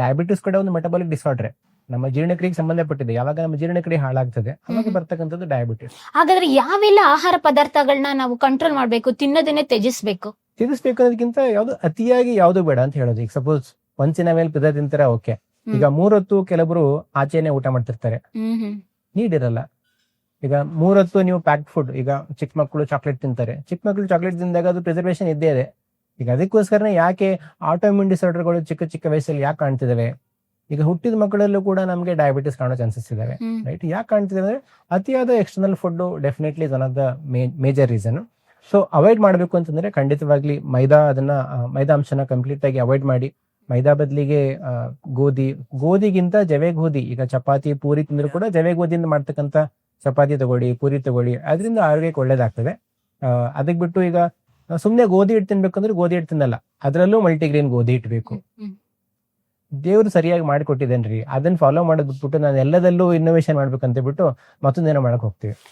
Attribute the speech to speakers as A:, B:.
A: Diabetes ಕೂಡ ಒಂದು metabolic disorder, ನಮ್ಮ ಜೀರ್ಣಕ್ರಿಯೆಗೆ ಸಂಬಂಧಪಟ್ಟಿದೆ. ಯಾವಾಗ ನಮ್ಮ ಜೀರ್ಣಕ್ರಿಯೆ ಹಾಳಾಗ್ತದೆ ಅವಾಗ ಬರ್ತಕ್ಕಂಥದ್ದು ಡಯಾಬಿಟಿಸ್.
B: ಹಾಗಾದ್ರೆ ಯಾವೆಲ್ಲ ಆಹಾರ ಪದಾರ್ಥಗಳನ್ನ ನಾವು ಕಂಟ್ರೋಲ್ ಮಾಡ್ಬೇಕು, ತಿನ್ನೋದನ್ನೇ ತ್ಯಜಿಸ್ಬೇಕು?
A: ತಿನ್ನಿಸ್ಬೇಕು ಅನ್ನೋದಕ್ಕಿಂತ ಯಾವ್ದು ಅತಿಯಾಗಿ ಯಾವ್ದು ಬೇಡ ಅಂತ ಹೇಳೋದು. ಈಗ ಸಪೋಸ್ ಒಂಚಿನ ಮೇಲೆ ಪಿಜ್ಜಾ ತಿಂತಾರೆ, ಓಕೆ. ಈಗ 3 ಹೊತ್ತು ಕೆಲವರು ಆಚೆನೆ ಊಟ ಮಾಡ್ತಿರ್ತಾರೆ, ನೀಡಿರಲ್ಲ. ಈಗ 3 ಹೊತ್ತು ನೀವು ಪ್ಯಾಕ್ಡ್ ಫುಡ್, ಈಗ ಚಿಕ್ಕ ಮಕ್ಕಳು ಚಾಕ್ಲೇಟ್ ತಿಂತಾರೆ, ಚಿಕ್ಕ ಮಕ್ಕಳು ಚಾಕ್ಲೇಟ್ ತಿಂದಾಗ ಅದು ಪ್ರಿಸರ್ವೇಷನ್ ಇದ್ದೇ ಇದೆ. ಈಗ ಅದಕ್ಕೋಸ್ಕರನೇ ಯಾಕೆ ಆಟೋಇಮ್ಯೂನ್ ಡಿಸಾರ್ಡರ್ಗಳು ಚಿಕ್ಕ ಚಿಕ್ಕ ವಯಸ್ಸಲ್ಲಿ ಯಾಕೆ ಕಾಣ್ತಿದಾವೆ? ಈಗ ಹುಟ್ಟಿದ ಮಕ್ಕಳಲ್ಲೂ ಕೂಡ ನಮಗೆ ಡಯಾಬಿಟಿಸ್ ಕಾಣೋ ಚಾನ್ಸಸ್ ಇದಾವೆ, ರೈಟ್? ಯಾಕೆ ಕಾಣ್ತಿದೆ ಅಂದ್ರೆ ಅತಿಯಾದ external food definitely one of the major reason. So avoid ಮಾಡಬೇಕು ಅಂತಂದ್ರೆ ಖಂಡಿತವಾಗ್ಲಿ ಮೈದಾ ಅಂಶನ ಕಂಪ್ಲೀಟ್ ಆಗಿ ಅವಾಯ್ಡ್ ಮಾಡಿ. ಮೈದಾ ಬದಲಿಗೆ ಗೋಧಿಗಿಂತ ಜವೆ ಗೋಧಿ, ಈಗ ಚಪಾತಿ ಪೂರಿ ತಿಂದ್ರು ಕೂಡ ಜವೆ ಗೋಧಿಯಿಂದ ಮಾಡ್ತಕ್ಕಂಥ ಚಪಾತಿ ತಗೊಳ್ಳಿ, ಪೂರಿ ತಗೊಳ್ಳಿ, ಅದರಿಂದ ಆರೋಗ್ಯಕ್ಕೆ ಒಳ್ಳೇದಾಗ್ತದೆ. ಅದಕ್ಕೆ ಬಿಟ್ಟು ಈಗ ಸುಮ್ನೆ ಗೋಧಿ ಹಿಟ್ಟು ತಿನ್ಬೇಕಂದ್ರೆ ಗೋಧಿ ಹಿಟ್ಟು ತಿನ್ನಲ್ಲ, ಅದರಲ್ಲೂ ಮಲ್ಟಿಗ್ರೇನ್ ಗೋಧಿ ಹಿಟ್ಟು ಬೇಕು. ದೇವ್ರು ಸರಿಯಾಗಿ ಮಾಡಿಕೊಟ್ಟಿದ್ದೇನ್ರಿ, ಅದನ್ನ ಫಾಲೋ ಮಾಡೋದ್ ಬಿಟ್ಬಿಟ್ಟು ನಾನು ಎಲ್ಲದಲ್ಲೂ ಇನ್ನೋವೇಷನ್ ಮಾಡ್ಬೇಕಂತ ಬಿಟ್ಟು ಮತ್ತೊಂದೇನೋ ಮಾಡಕ್ ಹೋಗ್ತೀವಿ.